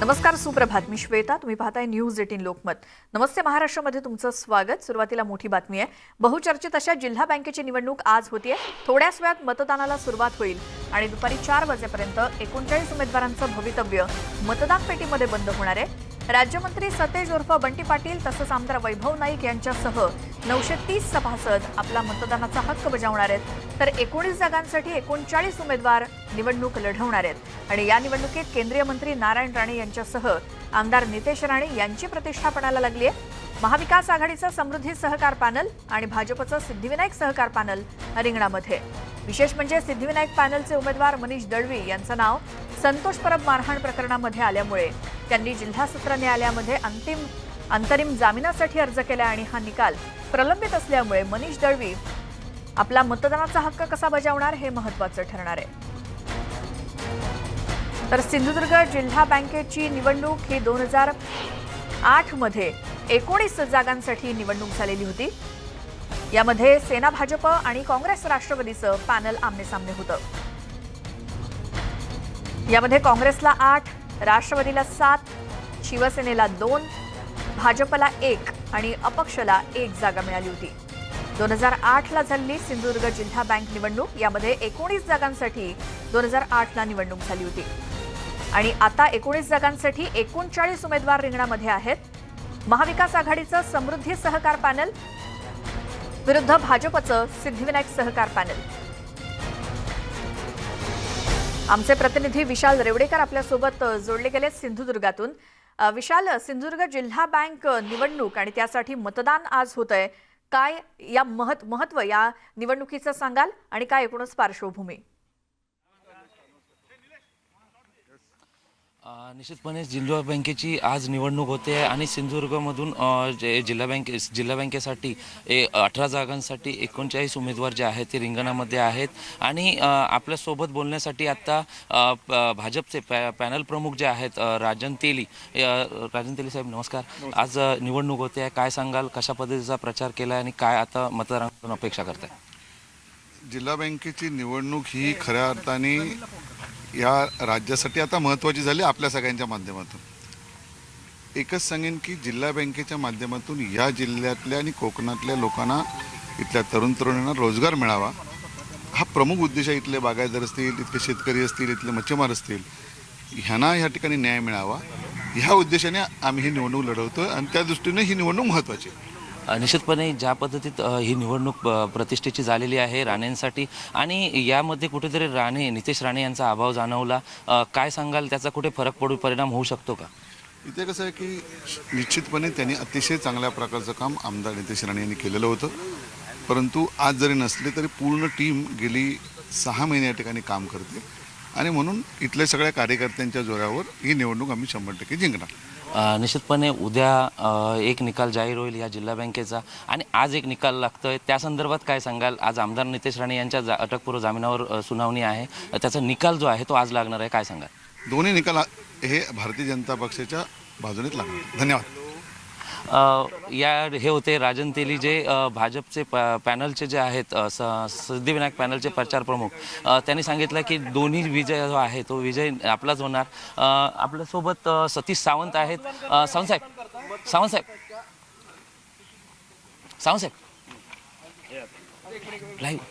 नमस्कार, सुप्रभात. मी श्वेता. तुम्ही पाहताय न्यूज 18 लोकमत. नमस्ते महाराष्ट्रामध्ये तुमचं स्वागत. सुरुवातीला मोठी बातमी आहे. बहुचर्चित अशा जिल्हा बँकेची निवडणूक आज होतीये. थोड्याच वेळात मतदानाला सुरुवात होईल आणि दुपारी 4 वाजेपर्यंत 39 उमेदवारांचं भवितव्य मतदान पेटीमध्ये बंद होणार आहे. राज्यमंत्री सतेज उर्फ बंटी पाटील तसंच आमदार वैभव नाईक यांच्यासह 930 सभासद आपला मतदानाचा हक्क बजावणार आहेत. तर 19 जागांसाठी 39 उमेदवार निवडणूक लढवणार आहेत आणि या निवडणुकीत केंद्रीय मंत्री नारायण राणे यांच्यासह आमदार नितेश राणे यांची प्रतिष्ठा पणाला लागली आहे. महाविकास आघाडीचं समृद्धी सहकार पॅनल आणि भाजपचं सिद्धिविनायक सहकार पॅनल रिंगणामध्ये. विशेष म्हणजे सिद्धिविनायक पॅनलचे उमेदवार मनीष दळवी यांचं नाव संतोष परब मारहाण प्रकरणामध्ये आल्यामुळे त्यांनी जिल्हा सत्र न्यायालयामध्ये अंतरिम जामिनासाठी अर्ज केला आणि हा निकाल प्रलंबित असल्यामुळे मनीष दळवी आपला मतदानाचा हक्क कसा बजावणार हे महत्त्वाचं ठरणार आहे. तर सिंधुदुर्ग जिल्हा बँकेची निवडणूक ही 2008 मध्ये 19 जागांसाठी निवडणूक झालेली होती. यामध्ये सेना भाजप आणि काँग्रेस राष्ट्रवादीचं पॅनल आमनेसामने होतं. यामध्ये काँग्रेसला 8, राष्ट्रवादीला 7, शिवसेनेला 2, भाजपला 1 आणि अपक्षला 1 जागा मिळाली होती. 2008ला झालेली सिंधुदुर्ग जिल्हा बँक निवडणूक यामध्ये 19 जागांसाठी 2008ला निवडणूक झाली होती आणि आता 19 जागांसाठी 39 उमेदवार रिंगणामध्ये आहेत. महाविकास आघाडीचं समृद्धी सहकार पॅनल विरुद्ध भाजपचं सिद्धिविनायक सहकार पॅनल. आमचे प्रतिनिधी विशाल रेवडेकर आपल्यासोबत जोडले गेले सिंधुदुर्गातून. विशाल, सिंधुदुर्ग जिल्हा बँक निवडणूक आणि त्यासाठी मतदान आज होतंय. काय या महत्व या निवडणुकीचं सांगाल आणि काय एकूणच पार्श्वभूमी? निश्चितपणे जिल्हा बँकेची आज निवडणूक होते आणि सिंधुदुर्गमधून जिल्हा बँकेसाठी 18 जागांसाठी 39 उमेदवार जे आहेत ते रिंगणामध्ये आहेत. आणि आपल्यासोबत बोलण्यासाठी आत्ता भाजपचे पॅनल प्रमुख जे आहेत राजन तेली साहेब, नमस्कार. आज निवडणूक होते, काय सांगाल, कशा पद्धतीचा प्रचार केला आणि काय आता मतदारांकडून अपेक्षा करताय? जिल्हा बँकेची निवडणूक ही खऱ्या अर्थाने या राज्यासाठी आता महत्त्वाची झाली आपल्या सगळ्यांच्या माध्यमातून. एकच सांगेन की जिल्हा बँकेच्या माध्यमातून या जिल्ह्यातल्या आणि कोकणातल्या लोकांना, इथल्या तरुण तरुणांना रोजगार मिळावा हा प्रमुख उद्देश आहे. इथले बागायतदार असतील, इथले शेतकरी असतील, इथले मच्छीमार असतील, ह्यांना ह्या ठिकाणी न्याय मिळावा ह्या उद्देशाने आम्ही ही निवडणूक लढवतो आणि त्या दृष्टीने ही निवडणूक महत्त्वाची आहे. निश्चितपणे ज्या पद्धतीत ही निवडणूक प्रतिष्ठेची झालेली आहे राणेंसाठी आणि यामध्ये कुठेतरी नितेश राणे यांचा अभाव जाणवला, काय सांगाल, त्याचा कुठे परिणाम होऊ शकतो का? इथे कसं आहे की निश्चितपणे त्यांनी अतिशय चांगल्या प्रकारचं काम आमदार नितेश राणे यांनी केलेलं होतं. परंतु आज जरी नसले तरी पूर्ण टीम गेली 6 महिने या ठिकाणी काम करते आणि म्हणून इथल्या सगळ्या कार्यकर्त्यांच्या जोरावर ही निवडणूक आम्ही 100% जिंकणार. निश्चितपणे उद्या एक निकाल जाहीर होईल या जिल्हा बँकेचा आणि आज एक निकाल लागतोय, त्या संदर्भात काय सांगाल? आज आमदार नितेश राणे यांच्या अटकपूर्व जामिनावर सुनावणी आहे, त्याचा निकाल जो आहे तो आज लागणार आहे, काय सांगाल? दोन्ही निकाल हे भारतीय जनता पक्षाच्या बाजूनेच लागणार. धन्यवाद. हे होते राजन तेली जे भाजपचे पॅनलचे जे आहेत सिद्धिविनायक पॅनलचे प्रचार प्रमुख. त्यांनी सांगितलं की दोन्ही विजय जो आहे तो विजय आपलाच होणार. आपल्यासोबत सतीश सावंत आहेत. सावंत साहेब लाईव्ह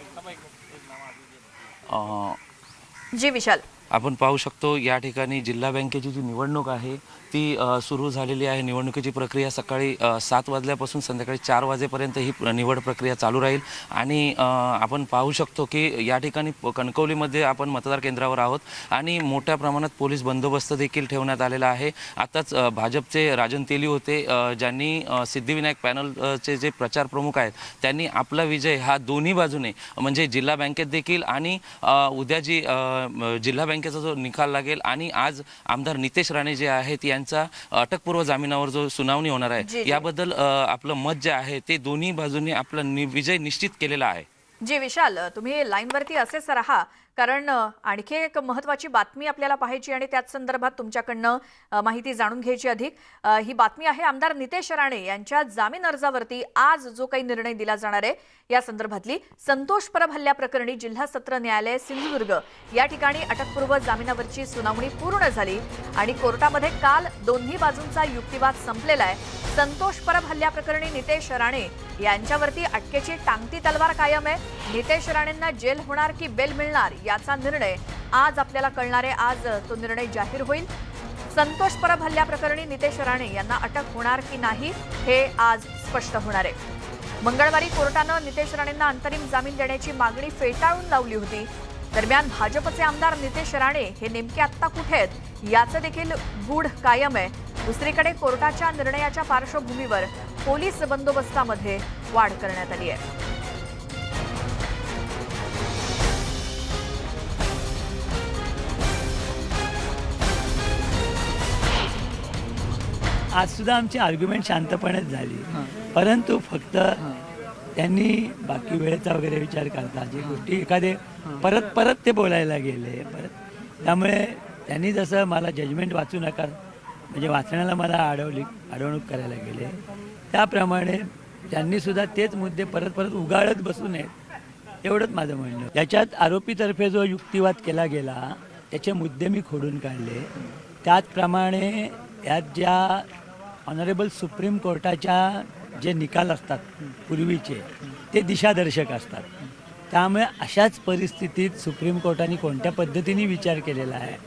जी विशाल, आपण पाहू शकतो या ठिकाणी जिल्हा बँकेची जी निवडणूक आहे ती सुरू झालेली आहे. निवडणुकीची प्रक्रिया सकाळी 7 वाजल्यापासून संध्याकाळी 4 वाजेपर्यंत ही निवड प्रक्रिया चालू राहील आणि आपण पाहू शकतो की या ठिकाणी कणकवलीमध्ये आपण मतदार केंद्रावर आहोत आणि मोठ्या प्रमाणात पोलीस बंदोबस्त देखील ठेवण्यात आलेला आहे. आताच भाजपचे राजन तेली होते ज्यांनी सिद्धिविनायक पॅनलचे जे प्रचार प्रमुख आहेत त्यांनी आपला विजय हा दोन्ही बाजूने म्हणजे जिल्हा बँकेत देखील आणि उद्या जी जिल्हा बँकेचा जो निकाल लागेल आणि आज आमदार नितेश राणे जे आहेत यांचा अटकपूर्व जामिनावर जो सुनावणी होणार आहे याबद्दल आपलं मत जे आहे ते दोन्ही बाजूंनी आपला विजय निश्चित केलेला आहे. जी विशाल, तुम्ही लाईनवरती असेच राहा, कारण आणखी एक महत्त्वाची बातमी आपल्याला पाहायची आणि त्याच संदर्भात तुमच्याकडनं माहिती जाणून घ्यायची अधिक. ही बातमी आहे आमदार नितेश राणे यांच्या जामीन अर्जावरती आज जो काही निर्णय दिला जाणार आहे या संदर्भातली. संतोष परब हल्ल्याप्रकरणी जिल्हा सत्र न्यायालय सिंधुदुर्ग या ठिकाणी अटकपूर्व जामिनावरची सुनावणी पूर्ण झाली आणि कोर्टामध्ये काल दोन्ही बाजूंचा युक्तिवाद संपलेला आहे. संतोष परब हल्ल्याप्रकरणी नितेश राणे यांच्यावरती अटकेची टांगती तलवार कायम आहे. नितेश राणेंना जेल होणार की बेल मिळणार याचा निर्णय आज आपल्याला कळणार आहे. आज तो निर्णय जाहीर होईल. संतोष परब हल्ल्याप्रकरणी नितेश राणे यांना अटक होणार की नाही हे आज स्पष्ट होणार आहे. मंगळवारी कोर्टानं नितेश राणेंना अंतरिम जामीन देण्याची मागणी फेटाळून लावली होती. दरम्यान भाजपचे आमदार नितेश राणे हे नेमके आत्ता कुठे आहेत याचं देखील गूढ कायम आहे. दुसरीकडे कोर्टाच्या निर्णयाच्या पार्श्वभूमीवर पोलीस बंदोबस्तामध्ये वाढ करण्यात आली आहे. आज सुद्धा आमची आर्ग्युमेंट शांतपणेच झाली, परंतु फक्त त्यांनी बाकी वेळेचा वगैरे विचार करता जी गोष्टी एखादे परत ते बोलायला गेले त्यामुळे त्यांनी जसं मला जजमेंट वाचू नका म्हणजे वाचण्याला मला अडवणूक करायला गेले त्याप्रमाणे त्यांनी सुद्धा तेच मुद्दे परत उगाळत बसू नयेत एवढंच माझं म्हणणं. याच्यात आरोपीतर्फे जो युक्तिवाद केला गेला त्याचे मुद्दे मी खोडून काढले. त्याचप्रमाणे यात ज्या ऑनरेबल सुप्रीम कोर्टाच्या जे निकाल असतात पूर्वीचे ते दिशादर्शक असतात. त्यामुळे अशाच परिस्थितीत सुप्रीम कोर्टाने कोणत्या पद्धतीने विचार केलेला आहे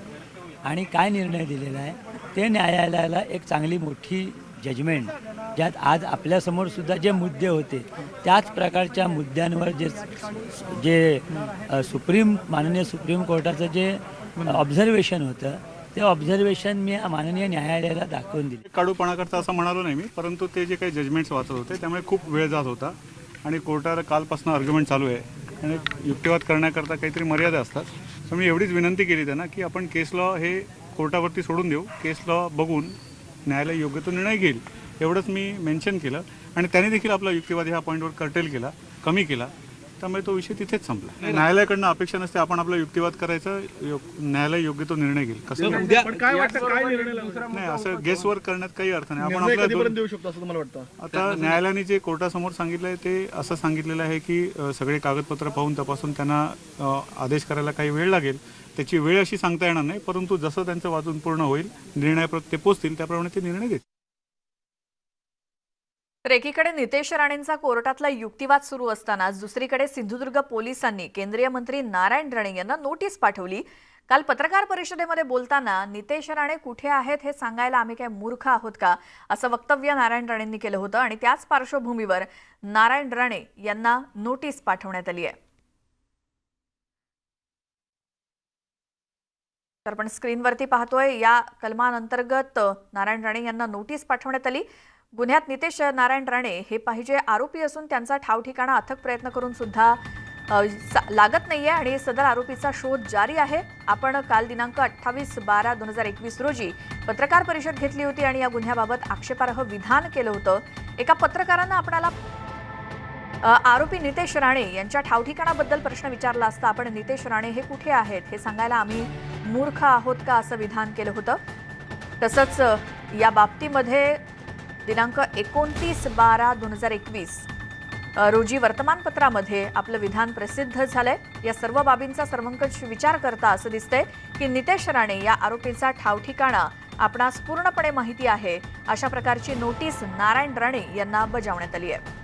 आणि काय निर्णय दिलेला आहे ते न्यायालयाला एक चांगली मोठी जजमेंट ज्यात आज आपल्यासमोर सुद्धा जे मुद्दे होते त्याच प्रकारच्या मुद्द्यांवर जे माननीय सुप्रीम कोर्टाचं जे ऑब्झर्वेशन होतं ते ऑब्झर्वेशन मी माननीय न्यायालयाला दाखवून दिले. काढूपणा करता असं म्हणालो नाही मी, परंतु ते जे काही जजमेंट्स वाचत होते त्यामुळे खूप वेळ जात होता आणि कोर्टाला कालपासून आर्ग्युमेंट चालू आहे आणि युक्तिवाद करण्याकरता काहीतरी मर्यादा असतात. तर मी एवढीच विनंती केली त्यांना की आपण केस लॉ हे कोर्टावरती सोडून देऊ, केस लॉ बघून न्यायालय योग्य तो निर्णय घेईल एवढंच मी मेन्शन केलं आणि त्यांनी देखील आपला युक्तिवाद ह्या पॉईंटवर कर्टेल केला, कमी केला. त्यामुळे तो विषय तिथेच संपला. न्यायालयाकडनं अपेक्षा नसते आपण आपला युक्तिवाद करायचा, न्यायालय योग्य तो निर्णय घेईल. कसं नाही असं गेसवर करण्यात काही अर्थ नाही. आपण आपल्या देऊ शकतो असं तुम्हाला वाटतं? आता न्यायालयाने जे कोर्टासमोर सांगितलं आहे ते असं सांगितलेलं आहे की सगळे कागदपत्र पाहून तपासून त्यांना आदेश करायला काही वेळ लागेल. त्याची वेळ अशी सांगता येणार नाही, परंतु जसं त्यांचं वाचून पूर्ण होईल निर्णयाप्रत ते पोचतील त्याप्रमाणे ते निर्णय देतील. तर एकीकडे नितेश राणेंचा कोर्टातला युक्तिवाद सुरू असतानाच दुसरीकडे सिंधुदुर्ग पोलिसांनी केंद्रीय मंत्री नारायण राणे यांना नोटीस पाठवली. काल पत्रकार परिषदेमध्ये बोलताना नितेश राणे कुठे आहेत हे सांगायला आम्ही काय मूर्ख आहोत का असं वक्तव्य नारायण राणेंनी केलं होतं आणि त्याच पार्श्वभूमीवर नारायण राणे यांना नोटीस पाठवण्यात आली आहे. तर आपण स्क्रीनवरती पाहतोय या कलमांतर्गत नारायण राणे यांना नोटीस पाठवण्यात आली. गुन्ह्यात नितेश नारायण राणे हे पाहिजे आरोपी असून त्यांचा ठावठिकाणा अथक प्रयत्न करून सुद्धा लागत नाहीये आणि सदर आरोपीचा शोध जारी आहे. आपण काल दिनांक 28/12/2021 रोजी पत्रकार परिषद घेतली होती आणि या गुन्ह्याबाबत आक्षेपार्ह विधान केलं होतं. एका पत्रकारानं आपणाला आरोपी नितेश राणे यांच्या ठावठिकाणाबद्दल प्रश्न विचारला असता आपण नितेश राणे हे कुठे आहेत हे सांगायला आम्ही मूर्ख आहोत का असं विधान केलं होतं. तसंच या बाबतीमध्ये दिनांक 29/12/2021 रोजी वर्तमानपत्रामध्ये आपलं विधान प्रसिद्ध झालंय. या सर्व बाबींचा सर्वंकष विचार करता असं दिसतंय की नितेश राणे या आरोपीचा ठावठिकाणा आपणास पूर्णपणे माहिती आहे अशा प्रकारची नोटीस नारायण राणे यांना बजावण्यात आली आहे.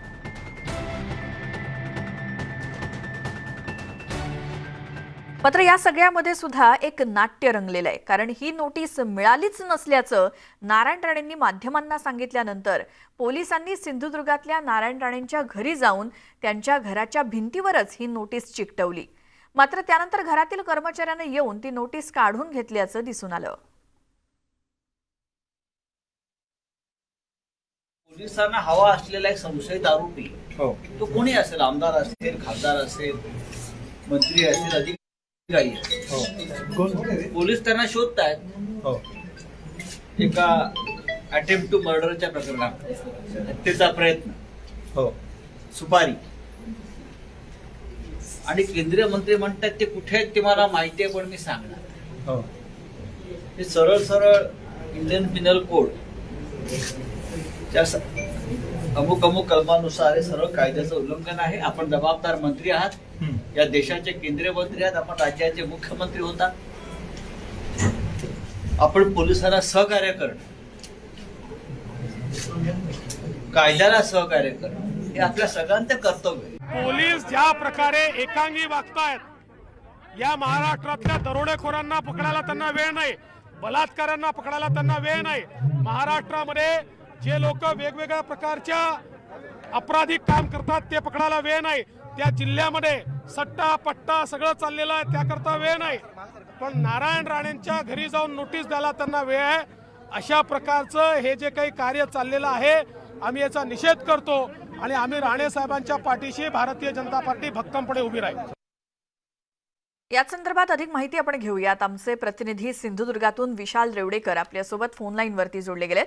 मात्र या सगळ्यामध्ये सुद्धा एक नाट्य रंगलेलं आहे. कारण ही नोटीस मिळालीच नसल्याचं नारायण राणेंनी माध्यमांना सांगितल्यानंतर पोलिसांनी सिंधुदुर्गातल्या नारायण राणेंच्या घरी जाऊन त्यांच्या घराच्या भिंतीवरच ही नोटीस चिकटवली. मात्र त्यानंतर घरातील कर्मचाऱ्याने येऊन ती नोटीस काढून घेतल्याचं दिसून आलं. पोलिसांना हवा असलेला एक संशयित आरोपी तो कोणी असेल, आमदार असेल, खासदार असेल, मंत्री असेल, अधिकारी पोलीस त्यांना शोधतायत. एका अटेम्प्ट टू मर्डरच्या प्रकरणात हत्येचा प्रयत्न, सुपारी आणि केंद्रीय मंत्री म्हणतात ते कुठे आहेत ते मला माहिती आहे, पण मी सांगणार. हे सरळ सरळ इंडियन पिनल कोड अमुक अमुक कलमानुसार हे सरळ कायद्याचं उल्लंघन आहे. आपण जबाबदार मंत्री आहात, या देशाचे केंद्रीय मंत्री आहात, आपण राज्याचे मुख्यमंत्री होता. आपण पोलिसांना सहकार्य करणं, कायद्याला सहकार्य करणं हे आपल्या सगळ्यांचं कर्तव्य आहे. पोलीस ज्या प्रकारे एकांगी वागतायत, या महाराष्ट्रातल्या दरोडेखोरांना पकडायला त्यांना वेळ नाही, बलात्कारांना पकडायला त्यांना वेळ नाही. महाराष्ट्रामध्ये जे लोक वेगवेगळ्या प्रकारच्या अपराधिक काम करतात ते पकडायला वेळ नाही. त्या जिल्ह्यामध्ये सट्टा पट्टा सगळं चाललेलं आहे, त्याकरता वेळ नाही. पण नारायण राणेंच्या घरी जाऊन नोटीस द्यायला त्यांना वेळ आहे. अशा प्रकारचं हे जे काही कार्य चाललेलं आहे, आम्ही याचा निषेध करतो आणि आम्ही राणे साहेबांच्या पाठीशी भारतीय जनता पार्टी भक्कमपणे उभी राहील. याच संदर्भात अधिक माहिती आपण घेऊयात. आमचे प्रतिनिधी सिंधुदुर्गातून विशाल रेवडेकर आपल्यासोबत फोन लाईनवरती जोडले गेलेत.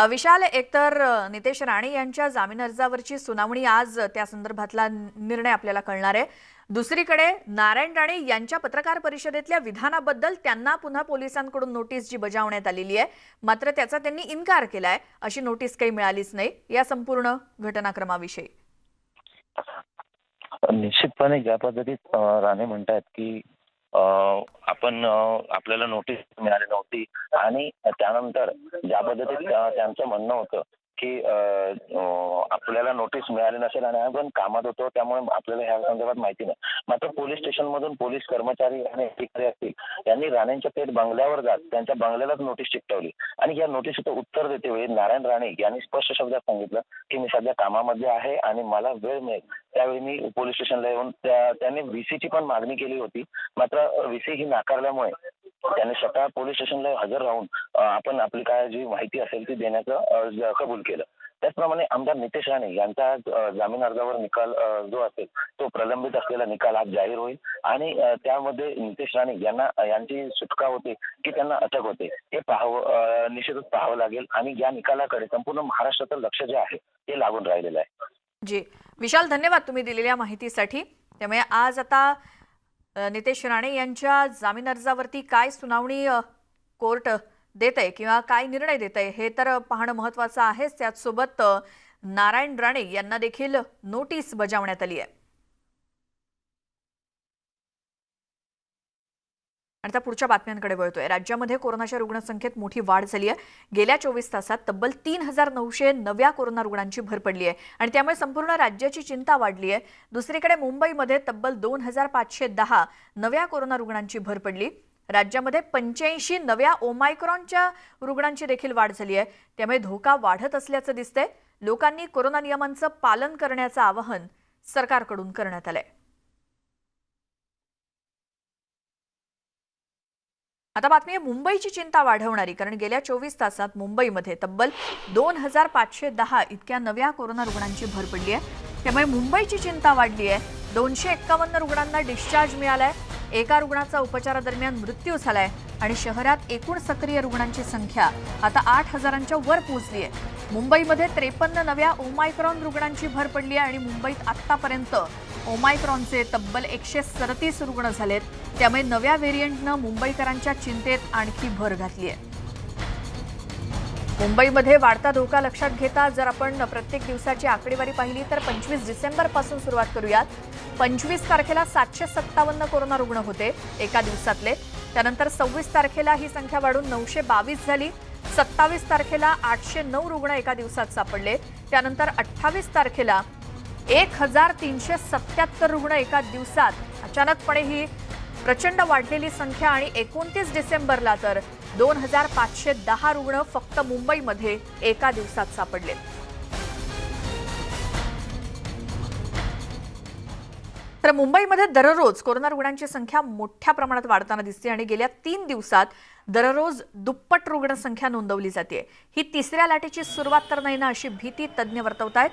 विशाल, एकतर नितेश राणे यांच्या जामीन अर्जावरची सुनावणी आज, त्या संदर्भातला निर्णय आपल्याला कळणार आहे. दुसरीकडे नारायण राणे यांच्या पत्रकार परिषदेतल्या विधानाबद्दल त्यांना पुन्हा पोलिसांकडून नोटीस जी बजावण्यात आलेली आहे, मात्र त्याचा त्यांनी इन्कार केलाय. अशी नोटीस काही मिळालीच नाही. या संपूर्ण घटनाक्रमाविषयी निश्चितपणे ज्या पद्धतीत राणे म्हणतात की आपल्याला नोटीस मिळाली नव्हती आणि त्यानंतर ज्या पद्धतीत त्यांचं म्हणणं होतं की आपल्याला नोटीस मिळाली नसेल आणि आपण कामात होतो त्यामुळे आपल्याला ह्या संदर्भात माहिती नाही. मात्र पोलीस स्टेशन मधून पोलीस कर्मचारी आणि अधिकारी असतील यांनी राणेंच्या थेट बंगल्यावर जात त्यांच्या बंगल्यालाच नोटीस चिकटवली आणि या नोटीसचं उत्तर देते वेळी नारायण राणे यांनी स्पष्ट शब्दात सांगितलं की मी सध्या कामामध्ये आहे आणि मला वेळ मिळेल त्यावेळी मी पोलीस स्टेशनला येऊन त्यांनी व्हीसीची पण मागणी केली होती. मात्र व्हीसी ही नाकारल्यामुळे त्यांनी स्वतः पोलीस स्टेशनला हजर राहून आपण आपली काय जी माहिती असेल ती देण्याचं कबूल केलं. त्याचप्रमाणे आमदार नितेश राणे यांचा जामीन अर्जावर निकाल जो असेल तो प्रलंबित असलेला निकाल आज जाहीर होईल आणि त्यामध्ये नितेश राणे यांची सुटका होते की त्यांना अटक होते हे निश्चितच पाहावं लागेल आणि या निकालाकडे संपूर्ण महाराष्ट्राचं लक्ष जे आहे ते लागून राहिलेलं आहे. जी विशाल, धन्यवाद तुम्ही दिलेल्या माहितीसाठी. त्यामुळे आज आता नितेश राणे यांच्या जामीन अर्जावरती काय सुनावणी कोर्ट देत आहे किंवा काय निर्णय देत आहे हे तर पाहणं महत्त्वाचं आहेच. त्याचसोबत नारायण राणे यांना देखील नोटीस बजावण्यात आली आहे. आणि आता पुढच्या बातम्यांकडे वळतोय. राज्यामध्ये कोरोनाच्या रुग्णसंख्येत मोठी वाढ झाली आहे. गेल्या 24 तासात तब्बल 3,900 नव्या कोरोना रुग्णांची भर पडली आहे आणि त्यामुळे संपूर्ण राज्याची चिंता वाढली आहे. दुसरीकडे मुंबईमध्ये तब्बल 2,510 नव्या कोरोना रुग्णांची भर पडली. राज्यामध्ये 85 नव्या ओमायक्रॉनच्या रुग्णांची देखील वाढ झाली आहे. त्यामुळे धोका वाढत असल्याचं दिसतंय. लोकांनी कोरोना नियमांचं पालन करण्याचं आवाहन सरकारकडून करण्यात आलंय. आता बातमी आहे मुंबईची चिंता वाढवणारी, कारण गेल्या 24 तासात मुंबईमध्ये तब्बल 2,510 इतक्या नव्या कोरोना रुग्णांची भर पडली आहे. त्यामुळे मुंबईची चिंता वाढली आहे. 251 रुग्णांना डिस्चार्ज मिळालाय. एका रुग्णाचा उपचारादरम्यान मृत्यू झालाय आणि शहरात एकूण सक्रिय रुग्णांची संख्या आता 8,000च्या वर पोहोचली आहे. मुंबईमध्ये 53 नव्या ओमायक्रॉन रुग्णांची भर पडली आहे आणि मुंबईत आतापर्यंत ओमायक्रॉनचे तब्बल 137 रुग्ण झालेत. त्यामुळे नव्या व्हेरियंटनं मुंबईकरांच्या चिंतेत आणखी भर घातली आहे. मुंबईमध्ये वाढता धोका लक्षात घेता जर आपण प्रत्येक दिवसाची आकडेवारी पाहिली तर 25 डिसेंबरपासून सुरुवात करूयात. 25 तारखेला 757 कोरोना रुग्ण होते एका दिवसातले. त्यानंतर 26 तारखेला ही संख्या वाढून 922 झाली. 27 तारखेला 809 रुग्ण एका दिवसात सापडले. त्यानंतर 28 तारखेला 1,377 रुग्ण एका दिवसात. अचानकपणे ही प्रचंड वाढलेली संख्या आणि 29 डिसेंबरला तर 2,510 रुग्ण फक्त मुंबईमध्ये एका दिवसात सापडले. तर मुंबईमध्ये दररोज कोरोना रुग्णांची संख्या मोठ्या प्रमाणात वाढताना दिसते आणि गेल्या 3 दिवसात दररोज दुप्पट रुग्णसंख्या नोंदवली जाते. ही तिसऱ्या लाटेची सुरुवात तर नाही ना, अशी भीती तज्ज्ञ वर्तवतायत.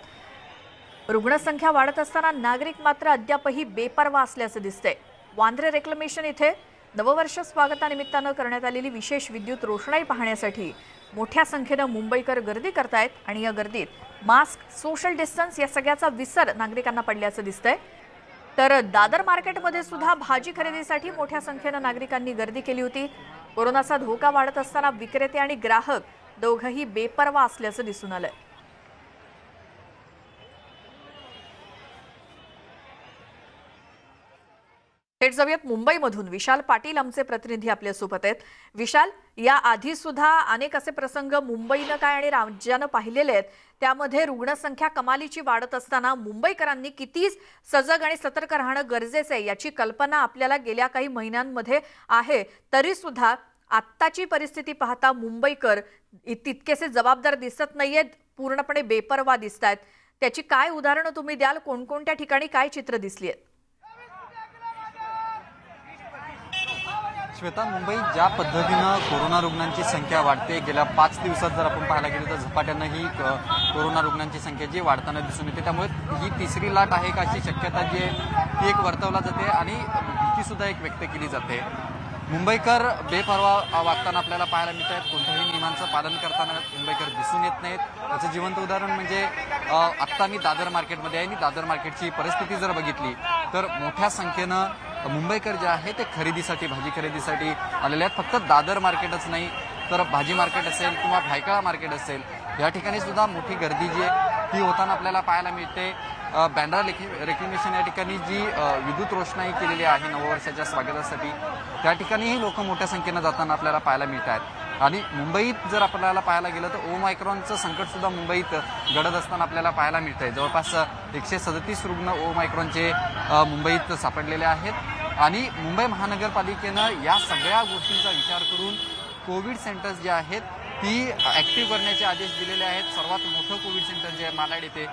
रुग्णसंख्या वाढत असताना नागरिक मात्र अद्यापही बेपर्वा असल्याचं दिसतंय. वांद्रे रेक्लेमेशन इथे नववर्ष स्वागतानिमित्तानं करण्यात आलेली विशेष विद्युत रोषणाई पाहण्यासाठी मोठ्या संख्येनं मुंबईकर गर्दी करतायत आणि या गर्दीत मास्क, सोशल डिस्टन्स या सगळ्याचा विसर नागरिकांना पडल्याचं दिसतंय. तर दादर मार्केटमध्ये सुद्धा भाजी खरेदीसाठी मोठ्या संख्येनं नागरिकांनी गर्दी केली होती. कोरोनाचा धोका वाढत असताना विक्रेते आणि ग्राहक दोघंही बेपर्वा असल्याचं दिसून आलंय. थेट जाऊयात मुंबईमधून. विशाल पाटील आमचे प्रतिनिधी आपल्यासोबत आहेत. विशाल, या आधी सुद्धा अनेक असे प्रसंग मुंबईनं काय आणि राज्यानं पाहिलेले आहेत, त्यामध्ये रुग्णसंख्या कमालीची वाढत असताना मुंबईकरांनी किती सजग आणि सतर्क राहणं गरजेचं आहे याची कल्पना आपल्याला गेल्या काही महिन्यांमध्ये आहे. तरी सुद्धा आत्ताची परिस्थिती पाहता मुंबईकर तितकेसे जबाबदार दिसत नाहीयेत, पूर्णपणे बेपर्वा दिसत आहेत. त्याची काय उदाहरणं तुम्ही द्याल? कोणकोणत्या ठिकाणी काय चित्र दिसली आहेत? श्वेता, मुंबईत ज्या पद्धतीनं कोरोना रुग्णांची संख्या वाढते, गेल्या 5 दिवसात जर आपण पाहायला गेलो तर झपाट्यानं ही कोरोना रुग्णांची संख्या जी वाढताना दिसून येते. त्यामुळे ही तिसरी लाट आहे का अशी शक्यता जी आहे ती एक वर्तवला जाते आणि भीतीसुद्धा एक व्यक्त केली जाते. मुंबईकर बेपर्वा वागताना आपल्याला पाहायला मिळत आहेत. कोणत्याही नियमांचं पालन करताना मुंबईकर दिसून येत नाहीत. याचं जिवंत उदाहरण म्हणजे आत्ता मी दादर मार्केटमध्ये आहे आणि दादर मार्केटची परिस्थिती जर बघितली तर मोठ्या संख्येनं मुंबईकर जे आहे ते खरेदीसाठी, भाजी खरेदीसाठी आलेले आहेत. फक्त दादर मार्केटच नाही तर भाजी मार्केट असेल किंवा भायखळा मार्केट असेल, या ठिकाणी सुद्धा मोठी गर्दी जी आहे ती होताना आपल्याला पाहायला मिळते. बँड्रा रेक्रिमेशन या ठिकाणी जी विद्युत रोषणाई केलेली आहे नववर्षाच्या स्वागतासाठी, त्या ठिकाणीही लोक मोठ्या संख्येनं जाताना आपल्याला पाहायला मिळत आहेत. आणि मुंबईत जर आपल्याला पाहायला गेलं तर ओमायक्रॉनचं संकटसुद्धा मुंबईत घडत असताना आपल्याला पाहायला मिळत आहे. जवळपास 137 रुग्ण ओमायक्रॉनचे मुंबईत सापडलेले आहेत. आणि मुंबई महानगरपालिकेनं या सगळ्या गोष्टींचा विचार करून कोविड सेंटर्स जे आहेत ती ॲक्टिव्ह करण्याचे आदेश दिलेले आहेत. सर्वात मोठं कोविड सेंटर जे आहे मालाड येथे,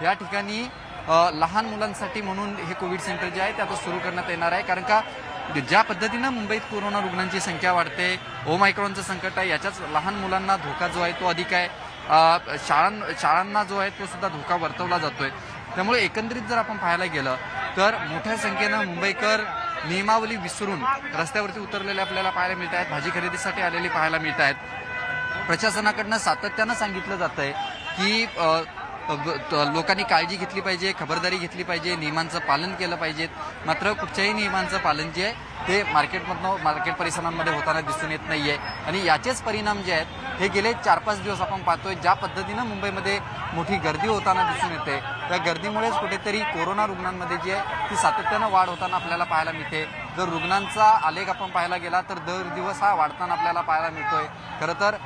या ठिकाणी लहान मुलांसाठी म्हणून हे कोविड सेंटर जे आहे ते आता सुरू करण्यात येणार आहे. कारण का ज्या पद्धतीनं मुंबईत कोरोना रुग्णांची संख्या वाढते, ओमायक्रॉनचं संकट आहे, याच्याच लहान मुलांना धोका जो आहे तो अधिक आहे. शाळांना जो आहे तो सुद्धा धोका वर्तवला जातोय. त्यामुळे एकंदरीत जर आपण पाहायला गेलं तर मोठ्या संख्येनं मुंबईकर नियमावली विसरून रस्त्यावरती उतरलेले आपल्याला पाहायला मिळत आहेत. भाजी खरेदीसाठी आलेली पाहायला मिळत आहेत. प्रशासनाकडनं सातत्यानं सांगितलं जात आहे की लोकांनी काळजी घेतली पाहिजे, खबरदारी घेतली पाहिजे, नियमांचं पालन केलं पाहिजे. मात्र कुठच्याही नियमांचं पालन जे आहे ते मार्केट परिसरांमध्ये होताना दिसून येत नाहीये. आणि याचेच परिणाम जे आहेत हे गेले 4-5 दिवस आपण पाहतोय. ज्या पद्धतीनं मुंबईमध्ये मोठी गर्दी होताना दिसून येते, त्या गर्दीमुळेच कुठेतरी कोरोना रुग्णांमध्ये जी आहे ती सातत्यानं वाढ होताना आपल्याला पाहायला मिळते. जर रुग्णांचा आलेख आपण पाहायला गेला तर दर दिवस हा वाढताना आपल्याला पाहायला मिळतोय. खरं तर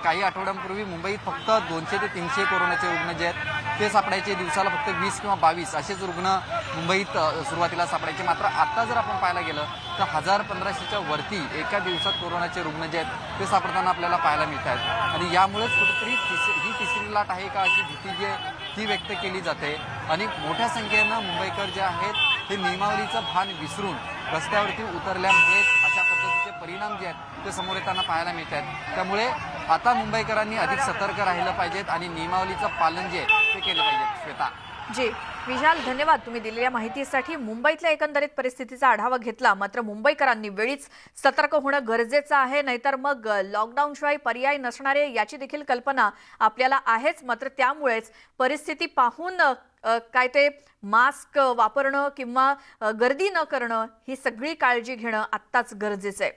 काही आठवड्यांपूर्वी मुंबईत फक्त 200 ते 300 कोरोनाचे रुग्ण जे आहेत ते सापडायचे. दिवसाला फक्त 20 किंवा 22 असेच रुग्ण मुंबईत सुरुवातीला सापडायचे. मात्र आता जर आपण पाहायला गेलं तर 1000-1500च्या वरती एका दिवसात कोरोनाचे रुग्ण जे आहेत ते सापडताना आपल्याला पाहायला मिळत आहेत. आणि यामुळेच कुठेतरी ही तिसरी लाट आहे का अशी भीती जी आहे ती व्यक्त केली जाते. आणि मोठ्या संख्येनं मुंबईकर जे आहेत हे नियमावलीचं भान विसरून रस्त्यावरती उतरल्यामुळे अशा पद्धतीचे परिणाम जे आहेत ते समोर येताना पाहायला मिळत आहेत. त्यामुळे आता मुंबईकरांनी अधिक सतर्क राहिलं पाहिजेत आणि नियमावलीचं पालन जे आहे ते केलं पाहिजे. श्वेता. जी विशाल, धन्यवाद तुम्ही दिलेल्या माहितीसाठी. मुंबईतल्या एकंदरीत परिस्थितीचा आढावा घेतला. मात्र मुंबईकरांनी वेळीच सतर्क होणं गरजेचं आहे, नाहीतर मग लॉकडाऊनशिवाय पर्याय नसणारे याची देखील कल्पना आपल्याला आहेच. मात्र त्यामुळेच परिस्थिती पाहून काय ते मास्क वापरणं किंवा गर्दी न करणं ही सगळी काळजी घेणं आत्ताच गरजेचं आहे.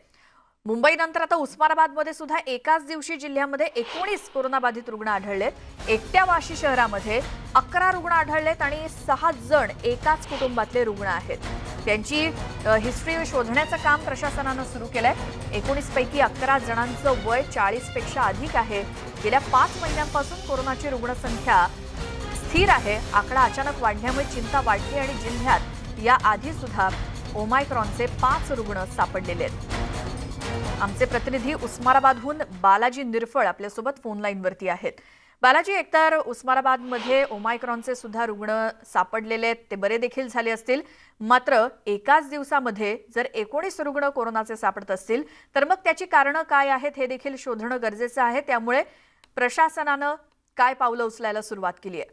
मुंबईनंतर आता उस्मानाबादमध्ये सुद्धा एकाच दिवशी जिल्ह्यामध्ये 19 कोरोनाबाधित रुग्ण आढळलेत. एकट्या वाशी शहरामध्ये 11 रुग्ण आढळलेत आणि 6 जण एकाच कुटुंबातले रुग्ण आहेत. त्यांची हिस्ट्री शोधण्याचं काम प्रशासनानं सुरू केलंय. 19 पैकी 11 जणांचं वय 40 पेक्षा अधिक आहे. गेल्या 5 महिन्यांपासून कोरोनाची रुग्णसंख्या स्थिर आहे. आकडा अचानक वाढल्यामुळे चिंता वाढली आणि जिल्ह्यात या आधी सुद्धा ओमायक्रॉनचे 5 रुग्ण सापडलेले आहेत. आमचे प्रतिनिधी उस्मानाबादहून बालाजी निरफळ आपल्यासोबत फोन लाईनवरती आहेत. बालाजी, एकतर उस्मानाबादमध्ये ओमायक्रॉनचे सुद्धा रुग्ण सापडलेले आहेत, ते बरे देखील झाले असतील. मात्र एकाच दिवसामध्ये जर 19 रुग्ण कोरोनाचे सापडत असतील तर मग त्याची कारणं काय आहेत हे देखील शोधणं गरजेचं आहे. त्यामुळे प्रशासनानं काय पावलं उचलायला सुरुवात केली आहे?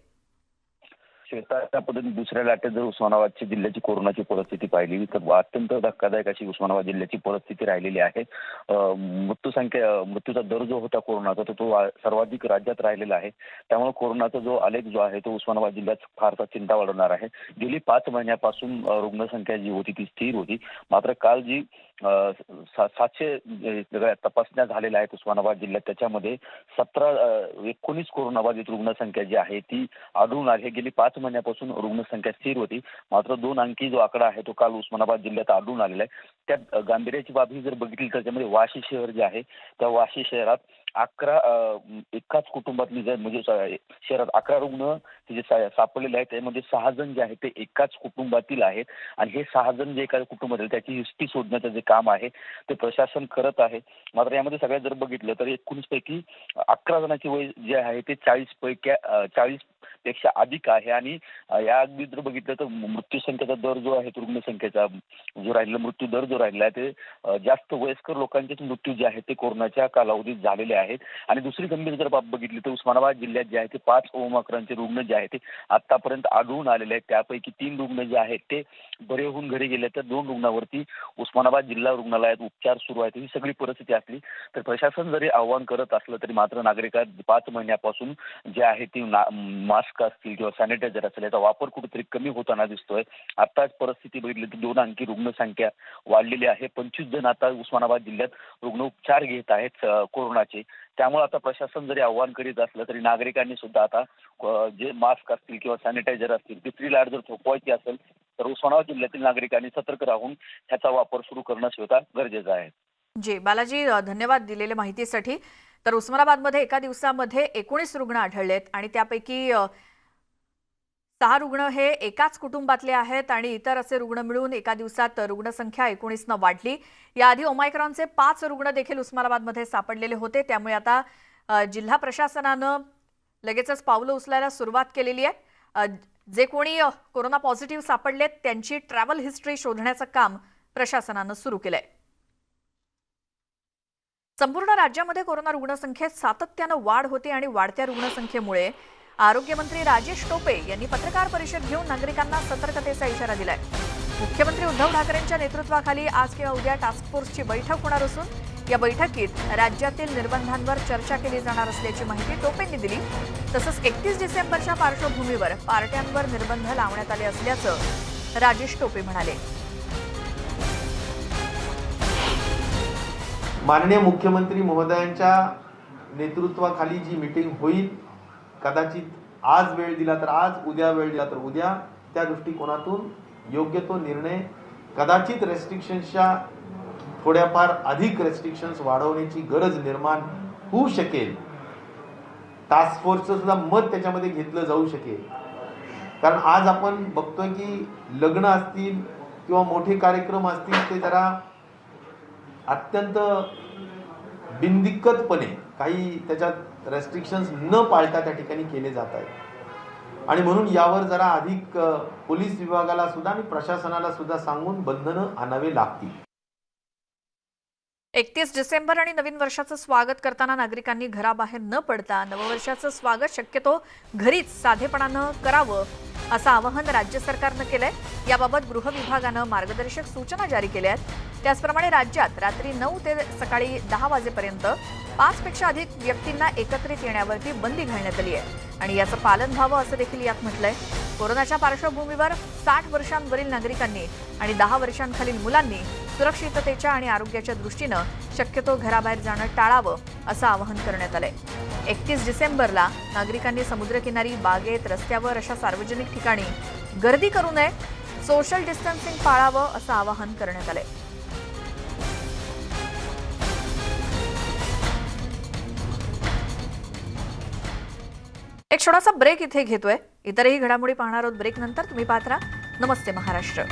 श्वेता, त्या पद्धतीने दुसऱ्या लाटेत जर उस्मानाबादची जिल्ह्याची कोरोनाची परिस्थिती पाहिली तर अत्यंत धक्कादायक अशी उस्मानाबाद जिल्ह्याची परिस्थिती राहिलेली आहे. मृत्यूचा दर जो होता कोरोनाचा तो सर्वाधिक राज्यात राहिलेला आहे. त्यामुळे कोरोनाचा जो आलेख जो आहे तो उस्मानाबाद जिल्ह्यात फारसा चिंता वाढवणार आहे. गेली 5 महिन्यापासून रुग्णसंख्या जी होती ती स्थिर होती. मात्र काल जी 700 तपासण्या झालेल्या आहेत उस्मानाबाद जिल्ह्यात, त्याच्यामध्ये 19 कोरोनाबाधित रुग्णसंख्या जी आहे ती आढळून आली. गेली 5 महिन्यापासून रुग्णसंख्या स्थिर होती. मात्र 2 अंकी जो आकडा आहे तो काल उस्मानाबाद जिल्ह्यात आढळून आलेला आहे. त्यात गांभीर्याची बाब ही जर बघितली तर त्याच्यामध्ये वाशी शहर जे आहे त्या वाशी शहरात 11 एकाच कुटुंबातली जर म्हणजे शहरात 11 रुग्ण जे सापडलेले आहेत त्यामध्ये 6 जण जे आहेत ते एकाच कुटुंबातील आहेत. आणि हे 6 जण जे एका कुटुंबातील त्याची हिस्ट्री शोधण्याचं जे काम आहे ते प्रशासन करत आहे. मात्र यामध्ये सगळ्यात जर बघितलं तर 19 पैकी 11 जणांची वय जे आहे ते 40 पेक्षा अधिक आहे. आणि या अगदी जर बघितलं तर मृत्यूसंख्येचा दर जो आहे तो रुग्णसंख्येचा जो राहिलेला मृत्यू दर जो राहिला आहे ते जास्त वयस्कर लोकांचेच मृत्यू जे आहेत ते कोरोनाच्या कालावधीत झालेले आहेत. आणि दुसरी गंभीर जर बाब बघितली तर उस्मानाबाद जिल्ह्यात जे आहे ते 5 ओमाक्रॉनचे रुग्ण जे आहेत ते आतापर्यंत आढळून आलेले आहेत. त्यापैकी 3 रुग्ण जे आहेत ते बरे होऊन घरी गेले तर 2 रुग्णांवरती उस्मानाबाद जिल्हा रुग्णालयात उपचार सुरू आहेत. ही सगळी परिस्थिती असली तर प्रशासन जरी आव्हान करत असलं तरी मात्र नागरिकांना 5 महिन्यापासून जे आहे ती मास्क असतील किंवा सॅनिटायझर असेल याचा वापर कुठेतरी कमी होताना दिसतोय. आताच परिस्थिती बघितली तर 2 अंकी रुग्णसंख्या वाढलेली आहे. 25 जण आता उस्मानाबाद जिल्ह्यात रुग्ण उपचार घेत आहेत कोरोनाचे. त्यामुळे आता प्रशासन जरी आव्हान करीत असलं तरी नागरिकांनी सुद्धा आता जे मास्क असतील किंवा सॅनिटायझर असतील तिसरी लाट जर थोपवायची असेल तर उस्मानाबाद जिल्ह्यातील नागरिकांनी सतर्क राहून ह्याचा वापर सुरू करणं स्वतः गरजेचं आहे. जी बालाजी, धन्यवाद दिलेल्या माहितीसाठी. तर उस्मानाबादमध्ये एका दिवसामध्ये 19 रुग्ण आढळलेत आणि त्यापैकी 6 रुग्ण हे एकाच कुटुंबातले आहेत आणि इतर असे रुग्ण मिळून एका दिवसात रुग्णसंख्या 19 वाढली. याआधी ओमायक्रॉनचे 5 रुग्ण देखील उस्मानाबादमध्ये सापडलेले होते. त्यामुळे आता जिल्हा प्रशासनानं लगेचच पावलं उचलायला सुरुवात केलेली आहे. जे कोणी कोरोना पॉझिटिव्ह सापडलेत त्यांची ट्रॅव्हल हिस्ट्री शोधण्याचं काम प्रशासनानं सुरू केलंय. संपूर्ण राज्यामध्ये कोरोना रुग्णसंख्येत सातत्यानं वाढ होते आणि वाढत्या रुग्णसंख्येमुळे आरोग्यमंत्री राजेश टोपे यांनी पत्रकार परिषद घेऊन नागरिकांना सतर्कतेचा इशारा दिलाय. मुख्यमंत्री उद्धव ठाकरेंच्या नेतृत्वाखाली आज किंवा उद्या टास्क फोर्सची बैठक होणार असून या बैठकीत राज्यातील निर्बंधांवर चर्चा केली जाणार असल्याची माहिती टोपेंनी दिली. तसंच 31 डिसेंबरच्या पार्श्वभूमीवर पार्ट्यांवर निर्बंध लावण्यात आले असल्याचं राजेश टोपे म्हणाले. माननीय मुख्यमंत्री महोदयांच्या नेतृत्वाखाली जी मीटिंग होईल, कदाचित आज वेळ दिला तर आज, उद्या वेळ दिला तर उद्या, त्या दृष्टिकोनातून योग्य तो निर्णय, कदाचित रेस्ट्रिक्शन्सच्या थोड्याफार अधिक रेस्ट्रिक्शन्स वाढवण्याची गरज निर्माण होऊ शकेल. टास्क फोर्सचं सुद्धा मत त्याच्यामध्ये घेतलं जाऊ शकेल. कारण आज आपण बघतोय की लग्न असतील किंवा मोठे कार्यक्रम असतील ते जरा अत्यंत बिनदिक्कतपणे काही त्याच्यात रेस्ट्रिक्शन्स न पाळता त्या ठिकाणी केले जात आहेत. आणि म्हणून यावर जरा अधिक पोलीस विभागाला सुद्धा आणि प्रशासनाला सुद्धा सांगून बंधनं आणावे लागतील. 31 डिसेंबर आणि नवीन वर्षाचं स्वागत करताना नागरिकांनी घराबाहेर न पडता नववर्षाचं स्वागत शक्यतो घरीच साधेपणानं करावं असं आवाहन राज्य सरकारनं केलंय. याबाबत गृह विभागानं मार्गदर्शक सूचना जारी केल्या आहेत. त्याचप्रमाणे राज्यात रात्री 9 ते सकाळी 10 वाजेपर्यंत 5 पेक्षा अधिक व्यक्तींना एकत्रित येण्यावरती बंदी घालण्यात आली आहे आणि याचं पालन व्हावं असं देखील यात म्हटलंय. कोरोनाच्या पार्श्वभूमीवर 60 वर्षांवरील नागरिकांनी आणि 10 वर्षांखालील मुलांनी सुरक्षिततेच्या आणि आरोग्याच्या दृष्टीनं शक्यतो घराबाहेर जाणं टाळावं असं आवाहन करण्यात आलंय. 31 डिसेंबरला नागरिकांनी समुद्रकिनारी, बागेत, रस्त्यावर अशा सार्वजनिक ठिकाणी गर्दी करू नये, सोशल डिस्टन्सिंग पाळावं असं आवाहन करण्यात आलंय. एक छोटासा ब्रेक इथे घेतोय. इतरही घडामोडी पाहणार आहोत ब्रेक नंतर. तुम्ही पाहत राहा नमस्ते महाराष्ट्र.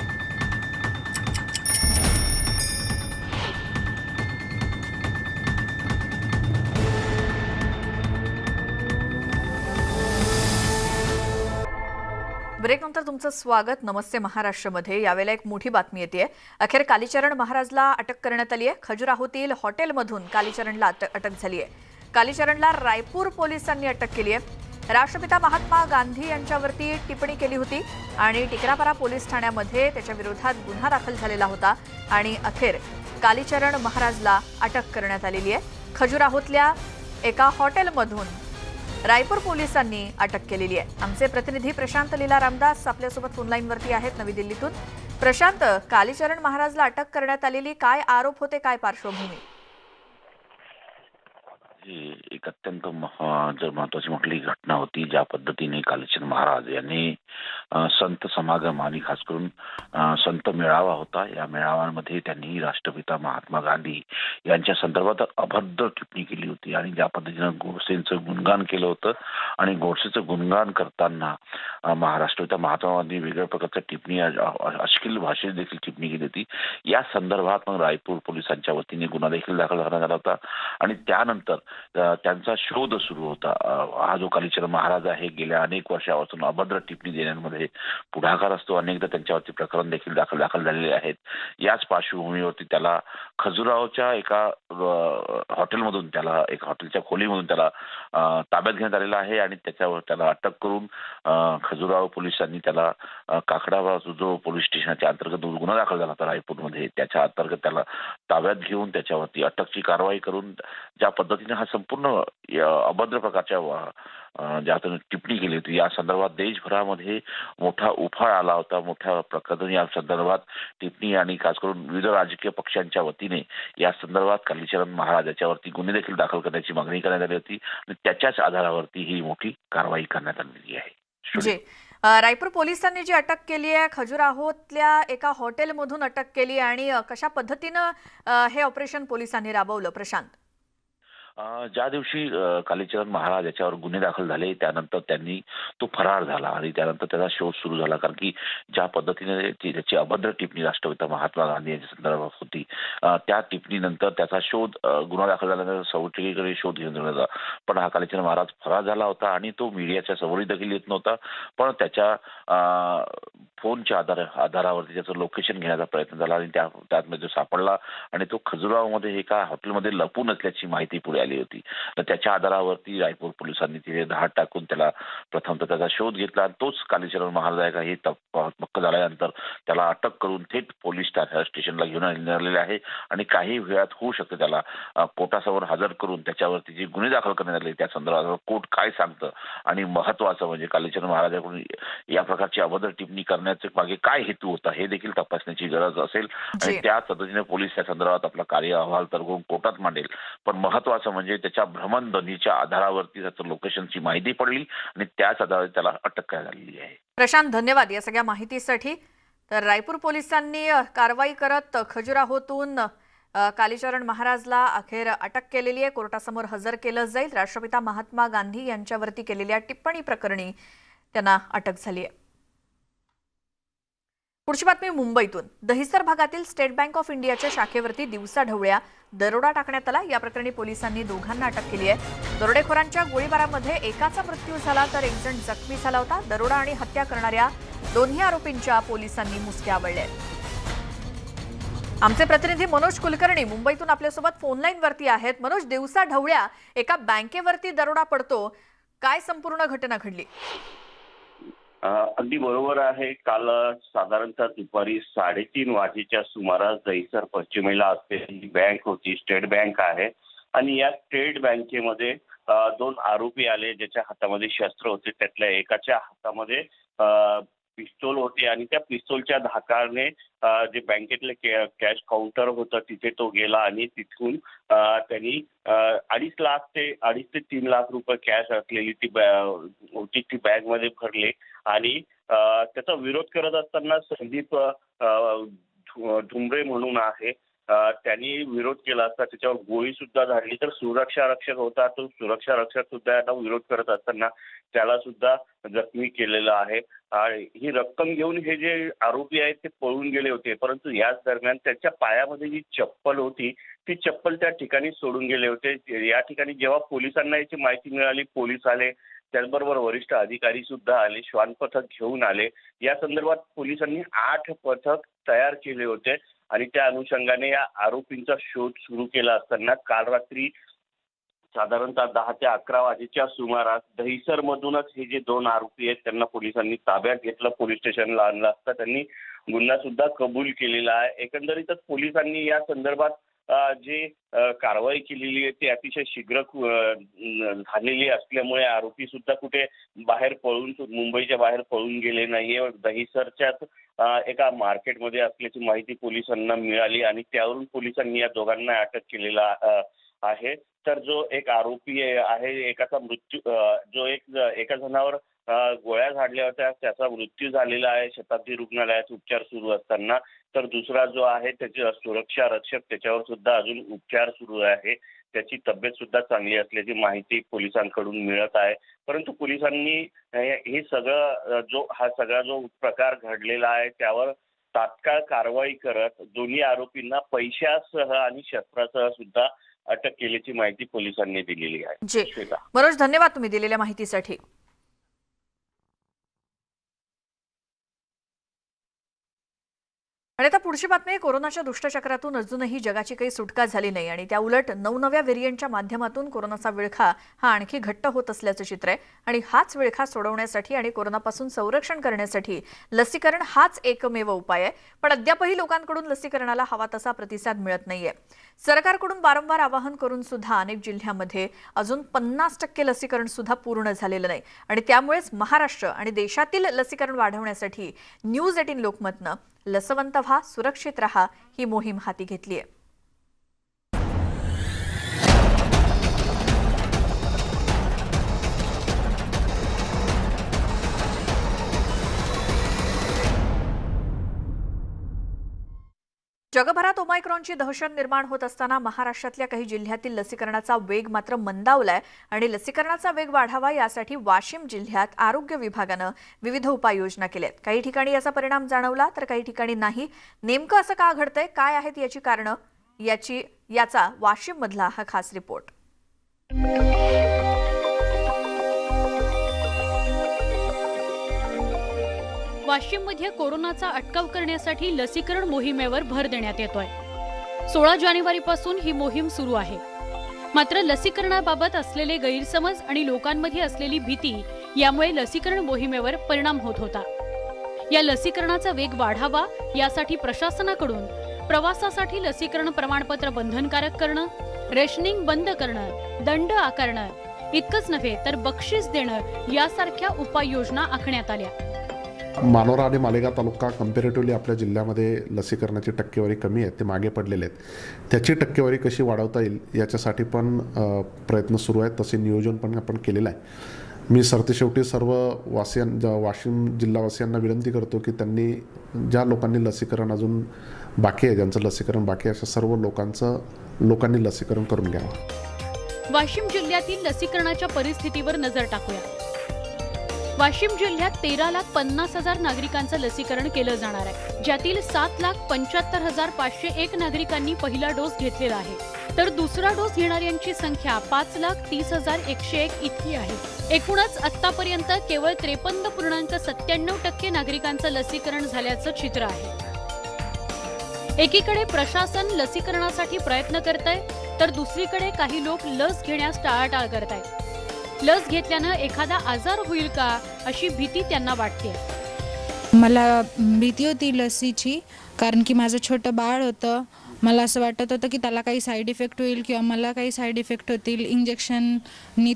ब्रेक नंतर तुमचं स्वागत नमस्ते महाराष्ट्रमध्ये. यावेळेला एक मोठी बातमी येते. अखेर कालीचरण महाराजला अटक करण्यात आली आहे. खजुराहोतील हॉटेलमधून कालीचरणला अटक झाली आहे. कालीचरणला रायपूर पोलिसांनी अटक केली आहे. राष्ट्रपिता महात्मा गांधी यांच्यावरती टिप्पणी केली होती आणि टिकरापारा पोलीस ठाण्यामध्ये त्याच्या विरोधात गुन्हा दाखल झालेला होता आणि अखेर कालीचरण महाराजला अटक करण्यात आलेली आहे. खजुराहोतल्या एका हॉटेलमधून रायपूर पोलिसांनी अटक केलेली आहे. आमचे प्रतिनिधी प्रशांत लीला रामदास आपल्यासोबत फोनलाईनवरती आहेत नवी दिल्लीतून. प्रशांत, कालीचरण महाराजला अटक करण्यात आलेली, काय आरोप होते, काय पार्श्वभूमी? ही एक अत्यंत महत्वाची मोठी घटना होती. ज्या पद्धतीने कालीचरण महाराज यांनी संत समागम आणि खास करून संत मेळावा होता, या मेळाव्यामध्ये त्यांनी राष्ट्रपिता महात्मा गांधी यांच्या संदर्भात अभद्र टिप्पणी केली होती आणि ज्या पद्धतीनं गोडसेंचं गुणगान केलं होतं आणि गोडसेचं गुणगान करताना महाराष्ट्रपिता महात्मा गांधी वेगळ्या प्रकारच्या टिप्पणी, अश्लील भाषेत देखील टिप्पणी केली होती. या संदर्भात मग रायपूर पोलिसांच्या वतीने गुन्हा देखील दाखल करण्यात आला होता आणि त्यानंतर त्यांचा शोध सुरू होता. हा जो कालीचरण महाराज आहे गेल्या अनेक वर्षापासून अभद्र टिप्पणी देण्यामध्ये पुढाकार असतो. अनेकदा त्यांच्यावरती प्रकरण देखील दाखल झालेले आहेत. याच पार्श्वभूमीवरती त्याला खजुराहोच्या एका हॉटेलमधून, त्याला एक हॉटेलच्या खोलीमधून त्याला ताब्यात घेण्यात आलेला आहे आणि त्याच्यावर त्याला अटक करून खजुराहो पोलिसांनी त्याला काकडा जो पोलीस स्टेशनच्या अंतर्गत गुन्हा दाखल झाला होता रायपूरमध्ये, त्याच्या अंतर्गत त्याला ताब्यात घेऊन त्याच्यावरती अटकची कारवाई करून ज्या पद्धतीने हा संपूर्ण अभद्र प्रकारच्या ज्यातून टिप्पणी केली होती, या संदर्भात देशभरामध्ये मोठा उफाळ आला होता. मोठ्या प्रकारे या संदर्भात टिप्पणी आणि खास करून विविध राजकीय पक्षांच्या वतीने या संदर्भात कालीचरण महाराज याच्यावरती गुन्हे देखील दाखल करण्याची मागणी करण्यात आली होती आणि त्याच्याच आधारावरती ही मोठी कारवाई करण्यात आलेली आहे. जी, रायपूर पोलिसांनी जी अटक केली आहे, खजुराहोतल्या एका हॉटेलमधून अटक केली आणि कशा पद्धतीनं हे ऑपरेशन पोलिसांनी राबवलं, प्रशांत? ज्या दिवशी कालीचरण महाराज याच्यावर गुन्हे दाखल झाले त्यानंतर त्यांनी तो फरार झाला आणि त्यानंतर त्याचा शोध सुरू झाला. कारण की ज्या पद्धतीने त्याची अभद्र टिप्पणी राष्ट्रपिता महात्मा गांधी यांच्या संदर्भात होती, त्या टिप्पणीनंतर त्याचा शोध, गुन्हा दाखल झाल्यानंतर सगळीकडे शोध घेऊन होता. पण हा कालीचरण महाराज फरार झाला होता आणि तो मीडियाच्या समोर देखील येत नव्हता. पण त्याच्या फोनच्या आधारावरती त्याचं लोकेशन घेण्याचा प्रयत्न झाला आणि त्यामध्ये सापडला आणि तो खजुराहोमध्ये एका हॉटेलमध्ये लपून असल्याची माहिती पुढे आली होती. तर त्याच्या आधारावरती रायपूर पोलिसांनी तिथे धाड टाकून त्याला प्रथमतः त्याचा शोध घेतला आणि तोच कालीचरण महाराज आहे का हे पक्क झाल्यानंतर त्याला अटक करून थेट पोलीस स्टेशनला घेऊन आलेले आहे आणि काही वेळात होऊ शकते त्याला कोर्टासमोर हजर करून त्याच्यावरती जे गुन्हे दाखल करण्यात आले त्या संदर्भात कोर्ट काय सांगतं आणि महत्वाचं म्हणजे कालीचरण महाराजांकडून या प्रकारची अभद्र टिप्पणी करण्याचे मागे काय हेतू होता हे देखील तपासण्याची गरज असेल आणि त्या पद्धतीने पोलीस त्या संदर्भात आपला कार्य अहवाल तर कोर्टात मांडेल. पण महत्वाचं म्हणजे त्याच्या भ्रमणध्वनीच्या आधारावरती त्याचं लोकेशनची माहिती पडली आणि त्याच आधारे त्याला अटक करण्यात आलेली आहे. प्रशांत, धन्यवाद या सगळ्या माहितीसाठी. तर रायपूर पोलिसांनी कारवाई करत खजुराहोतून कालीचरण महाराजला अखेर अटक केलेली आहे. कोर्टासमोर हजर केलं जाईल. राष्ट्रपिता महात्मा गांधी यांच्यावरती केलेल्या टिप्पणी प्रकरणी त्यांना अटक झाली आहे. पुढची बातमी मुंबईतून. दहिसर भागातील स्टेट बँक ऑफ इंडियाच्या शाखेवरती दिवसाढवळ्या दरोडा टाकण्यात आला. या प्रकरणी पोलिसांनी दोघांना अटक केली आहे. दरोडेखोरांच्या गोळीबारामध्ये एकाचा मृत्यू झाला तर एक जण जखमी झाला होता. दरोडा आणि हत्या करणाऱ्या दोन्ही आरोपींच्या पोलिसांनी मुसक्या आवळल्या. आमचे प्रतिनिधी मनोज कुलकर्णी मुंबईतून आपल्यासोबत फोनलाईनवरती आहेत. मनोज, दिवसाढवळ्या एका बँकेवरती दरोडा पडतो, काय संपूर्ण घटना घडली? अगदी बरोबर आहे. काल साधारणतः दुपारी 3:30 वाजेच्या सुमारास दहिसर पश्चिमेला असलेली बँक होती, स्टेट बँक आहे आणि या स्टेट बँकेमध्ये 2 आरोपी आले ज्याच्या हातामध्ये शस्त्र होते. त्यातल्या एकाच्या हातामध्ये पिस्तूल होते आणि त्या पिस्तूलच्या धाकाने जे बँकेतले कॅश काउंटर होतं तिथे तो गेला आणि तिथून त्यांनी 2.5 ते 3 लाख रुपये कॅश असलेली ती होती ती बॅग मध्ये भरले आणि त्याचा विरोध करत असताना संदीप धुमरे म्हणून आहे, त्यांनी विरोध केला असता त्याच्यावर गोळी सुद्धा झाडली. तर सुरक्षा रक्षक होता, तो सुरक्षा रक्षक सुद्धा याचा विरोध करत असताना त्याला सुद्धा जखमी केलेलं आहे. ही रक्कम घेऊन हे जे आरोपी आहेत ते पळून गेले होते, परंतु याच दरम्यान त्याच्या पायामध्ये जी चप्पल होती ती चप्पल त्या ठिकाणी सोडून गेले होते. या ठिकाणी जेव्हा पोलिसांना याची माहिती मिळाली, पोलीस आले, त्याचबरोबर वरिष्ठ अधिकारी सुद्धा आले, श्वान पथक घेऊन आले. या संदर्भात पोलिसांनी 8 पथक तयार केले होते आणि त्या अनुषंगाने या आरोपींचा शोध सुरू केला असताना काल रात्री साधारणतः 10 ते 11 वाजेच्या सुमारास दहिसर मधूनच हे जे 2 आरोपी आहेत त्यांना पोलिसांनी ताब्यात घेतलं, पोलीस स्टेशनला आणलं असता त्यांनी गुन्हा सुद्धा कबूल केलेला आहे. एकंदरीतच पोलिसांनी या संदर्भात जे कारवाई केलेली आहे ती अतिशय शीघ्र झालेली असल्यामुळे आरोपी सुद्धा कुठे बाहेर पळून मुंबईच्या बाहेर पळून गेले नाहीये. दहिसरच्याच एका मार्केटमध्ये असल्याची माहिती पोलिसांना मिळाली आणि त्यावरून पोलिसांनी या दोघांना अटक केलेला आहे. तर जो एक आरोपी आहे एकाचा मृत्यू जो एका जणावर गोळ्या झाडल्या होत्या त्याचा मृत्यू झालेला आहे शताब्दी रुग्णालयात उपचार सुरू असताना. तर दुसरा जो आहे त्याचे सुरक्षा रक्षक त्याच्यावर सुद्धा अजून उपचार सुरू आहे. त्याची तब्येत सुद्धा चांगली असल्याची माहिती पोलिसांकडून मिळत आहे. परंतु पोलिसांनी हे सगळं हा सगळा जो प्रकार घडलेला आहे त्यावर तात्काळ कारवाई करत दोन्ही आरोपींना पैशासह आणि शस्त्रासह सुद्धा अटक केल्याची माहिती पोलिसांनी दिलेली आहे. जी मनोज, धन्यवाद तुम्ही दिलेल्या माहितीसाठी. आणि आता पुढची बातमी आहे. कोरोनाच्या दुष्टचक्रातून अजूनही जगाची काही सुटका झाली नाही आणि त्या उलट नवनव्या व्हेरियंटच्या माध्यमातून कोरोनाचा विळखा हा आणखी घट्ट होत असल्याचं चित्र आहे. आणि हाच विळखा सोडवण्यासाठी आणि कोरोनापासून संरक्षण करण्यासाठी लसीकरण हाच एकमेव उपाय आहे. पण अद्यापही लोकांकडून लसीकरणाला हवा तसा प्रतिसाद मिळत नाहीये. सरकारकडून वारंवार आवाहन करून सुद्धा अनेक जिल्ह्यांमध्ये अजून 50% लसीकरण सुद्धा पूर्ण झालेलं नाही. आणि त्यामुळेच महाराष्ट्र आणि देशातील लसीकरण वाढवण्यासाठी न्यूज 18 लोकमतनं लसवंत व्हा, सुरक्षित रहा ही मोहीम हाती घेतली आहे. जगभरात ओमायक्रॉनची दहशत निर्माण होत असताना महाराष्ट्रातल्या काही जिल्ह्यातील लसीकरणाचा वेग मात्र मंदावलाय आणि लसीकरणाचा वेग वाढावा यासाठी वाशिम जिल्ह्यात आरोग्य विभागानं विविध उपाययोजना केल्यात. काही ठिकाणी याचा परिणाम जाणवला तर काही ठिकाणी नाही. नेमकं असं का घडतंय, काय आहेत याची कारणं, याचा वाशिम मधला हा खास रिपोर्ट. वाशिममध्ये कोरोनाचा अटकाव करण्यासाठी लसीकरण मोहिमेवर भर देण्यात येतोय. 16 जानेवारीपासून ही मोहीम सुरू आहे. मात्र लसीकरणाबाबत असलेले गैरसमज आणि लोकांमध्ये असलेली भीती यामुळे लसीकरण मोहिमेवर परिणाम होत होता. या लसीकरणाचा वेग वाढावा यासाठी प्रशासनाकडून प्रवासासाठी लसीकरण प्रमाणपत्र बंधनकारक करणं, रेशनिंग बंद करणं, दंड आकारणं इतकंच नव्हे तर बक्षीस देणं यासारख्या उपाययोजना आखण्यात आल्या. मानोरा आणि मालेगाव तालुका कम्पॅरेटिव्हली आपल्या जिल्ह्यामध्ये लसीकरणाची टक्केवारी कमी आहे, ते मागे पडलेले आहेत. त्याची टक्केवारी कशी वाढवता येईल याच्यासाठी पण प्रयत्न सुरू आहेत. तसे नियोजन पण आपण केलेलं आहे. मी सरतेशेवटी सर्व वाशिम जिल्हावासियांना विनंती करतो की त्यांनी ज्या लोकांनी लसीकरण अजून बाकी आहे, ज्यांचं लसीकरण बाकी आहे, अशा सर्व लोकांनी लसीकरण करून घ्यावं. वाशिम जिल्ह्यातील लसीकरणाच्या परिस्थितीवर नजर टाकूया. वाशिम जिल्ह्यात 13,50,000 नागरिकांचं लसीकरण केलं जाणार आहे, ज्यातील 7,75,501 नागरिकांनी पहिला डोस घेतलेला आहे. तर दुसरा डोस घेणाऱ्यांची संख्या 5,30,101 इतकी आहे. एकूणच आतापर्यंत केवळ 53.97% नागरिकांचं लसीकरण झाल्याचं चित्र आहे. एकीकडे प्रशासन लसीकरणासाठी प्रयत्न करतंय तर दुसरीकडे काही लोक लस घेण्यास टाळाटाळ करतायत. लस घेतल्यानं एखादा आजार होईल का अशी भीती त्यांना वाटते. मला भीती होती लसीची, कारण की माझं छोटं बाळ होतं. मला असं वाटत होतं की त्याला काही साईड इफेक्ट होईल किंवा मला काही साईड इफेक्ट होतील, इंजेक्शननी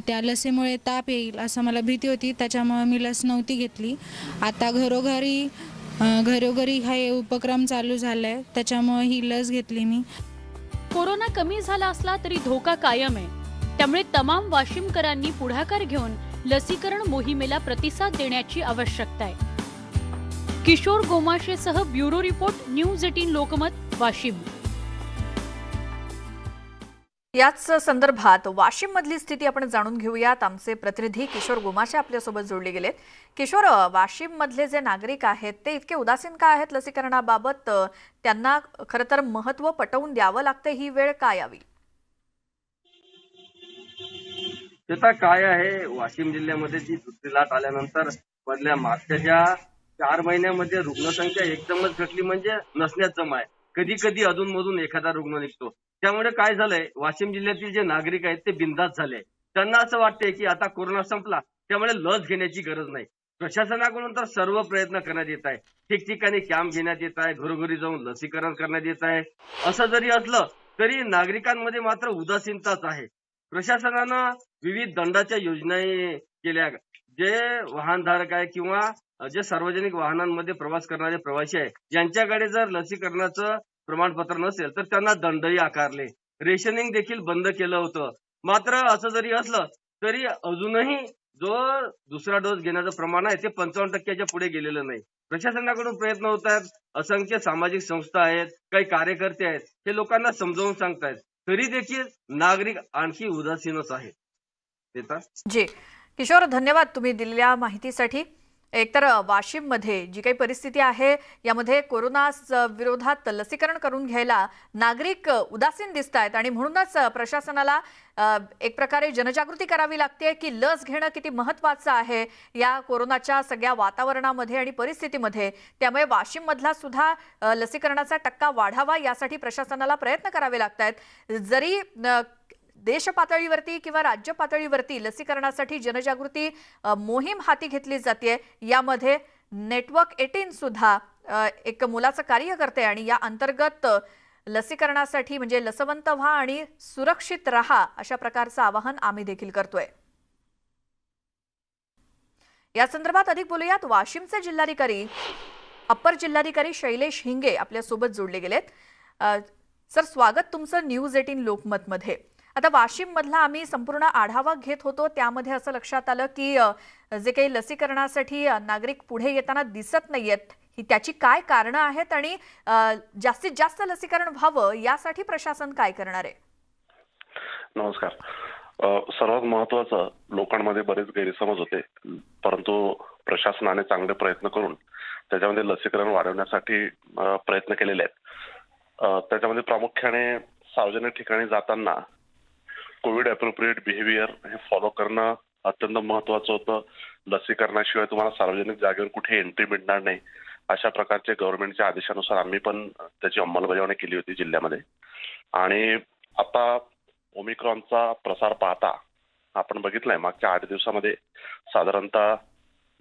त्या लसीमुळे ताप येईल असं मला भीती होती. त्याच्यामुळे मी लस नव्हती घेतली. आता घरोघरी हा उपक्रम चालू झाला आहे, त्याच्यामुळे ही लस घेतली मी. कोरोना कमी झाला असला तरी धोका कायम आहे. त्यामुळे तमाम वाशिमकरांनी पुढाकार घेऊन लसीकरण मोहिमेला प्रतिसाद देण्याची आवश्यकता आहे. किशोर गोमाशेसह bureau report, news 18 Lokmat, Washim. याच संदर्भात वाशिम मधली स्थिती आपण जाणून घेऊयात. आमचे प्रतिनिधी किशोर गोमाशे आपल्यासोबत जोडले गेलेत. किशोर, वाशिम मधले जे नागरिक आहेत ते इतके उदासीन का आहेत लसीकरणाबाबत? त्यांना खरं तर महत्त्व पटवून द्यावं लागतं, ही वेळ का यावी? आता काय आहे, वाशिम जिल्ह्यामध्ये जी दुसरी लाट आल्यानंतर मधल्या मागच्या ज्या 4 महिन्यामध्ये रुग्णसंख्या एकदमच घटली, म्हणजे नसण्यात जमा आहे. कधी कधी अधूनमधून एखादा रुग्ण निघतो. त्यामुळे काय झालंय, वाशिम जिल्ह्यातील जे नागरिक आहेत ते बिनधास्त झाले. त्यांना असं वाटतंय की आता कोरोना संपला, त्यामुळे लस घेण्याची गरज नाही. प्रशासनाकडून तर सर्व प्रयत्न करण्यात येत आहे. ठिकठिकाणी कॅम्प घेण्यात येत आहे, घरोघरी जाऊन लसीकरण करण्यात येत आहे. असं जरी असलं तरी नागरिकांमध्ये मात्र उदासीनताच आहे. प्रशासनानं विविध दंडाच्या योजना केल्या. जे वाहनधारक आहे किंवा जे सार्वजनिक वाहनांमध्ये प्रवास करणारे प्रवासी आहे, यांच्याकडे जर लसीकरणाचं प्रमाणपत्र नसेल तर त्यांना दंडही आकारले. रेशनिंग देखील बंद केलं होतं. मात्र असं जरी असलं तरी अजूनही जो दुसरा डोस घेण्याचं प्रमाण आहे ते 55% पुढे गेलेलं नाही. प्रशासनाकडून प्रयत्न होत आहेत. असंख्य सामाजिक संस्था आहेत, काही कार्यकर्ते आहेत, हे लोकांना समजावून सांगतायत. तरी देखील नागरिक आणखी उदासीनच आहेत. जी किशोर, धन्यवाद तुम्ही दिलेल्या माहितीसाठी. एकतर वाशिममध्ये जी काही परिस्थिती आहे यामध्ये कोरोना विरोधात लसीकरण करून घ्यायला नागरिक उदासीन दिसत आहेत आणि म्हणूनच प्रशासनाला एक प्रकारे जनजागृती करावी लागते की लस घेणं किती महत्त्वाचं आहे या कोरोनाच्या सगळ्या वातावरणामध्ये आणि परिस्थितीमध्ये. त्यामुळे वाशिममधला सुद्धा लसीकरणाचा टक्का वाढावा यासाठी प्रशासनाला प्रयत्न करावे लागत आहेत. जरी देश पातळीवरती किंवा राज्य पातळीवरती लसीकरणासाठी जनजागृती मोहीम हाती घेतली जाते, यामध्ये नेटवर्क 18 सुद्धा एक मोलाचं कार्य करते आणि या अंतर्गत लसीकरणासाठी म्हणजे लसवंत व्हा आणि सुरक्षित राहा अशा प्रकारचं आवाहन आम्ही देखील करतोय. या संदर्भात अधिक बोलूयात. वाशिमचे जिल्हाधिकारी अप्पर जिल्हाधिकारी शैलेश हिंगे आपल्या सोबत जोडले गेलेत. सर, स्वागत तुमचं न्यूज 18 लोकमत मध्ये. आता वाशिम मधला आम्ही संपूर्ण आढावा घेत होतो, त्यामध्ये असं लक्षात आलं की जे काही लसीकरणासाठी नागरिक पुढे येताना दिसत नाहीयेत, ही त्याची काय कारणं आहेत आणि जास्तीत जास्त लसीकरण व्हावं यासाठी प्रशासन काय करणार आहे? नमस्कार. सर्वात महत्वाचं, लोकांमध्ये बरेच गैरसमज होते, परंतु प्रशासनाने चांगले प्रयत्न करून त्याच्यामध्ये लसीकरण वाढवण्यासाठी प्रयत्न केलेले आहेत. त्याच्यामध्ये प्रामुख्याने सार्वजनिक ठिकाणी जाताना कोविड अप्रोप्रिएट बिहेवियर हे फॉलो करणं अत्यंत महत्वाचं होतं. लसीकरणाशिवाय तुम्हाला सार्वजनिक जागेवर कुठे एंट्री मिळणार नाही, अशा प्रकारचे गव्हर्नमेंटच्या आदेशानुसार आम्ही पण त्याची अंमलबजावणी केली होती जिल्ह्यामध्ये. आणि आता ओमिक्रॉनचा प्रसार पाहता आपण बघितलंय मागच्या 8 दिवसामध्ये साधारणतः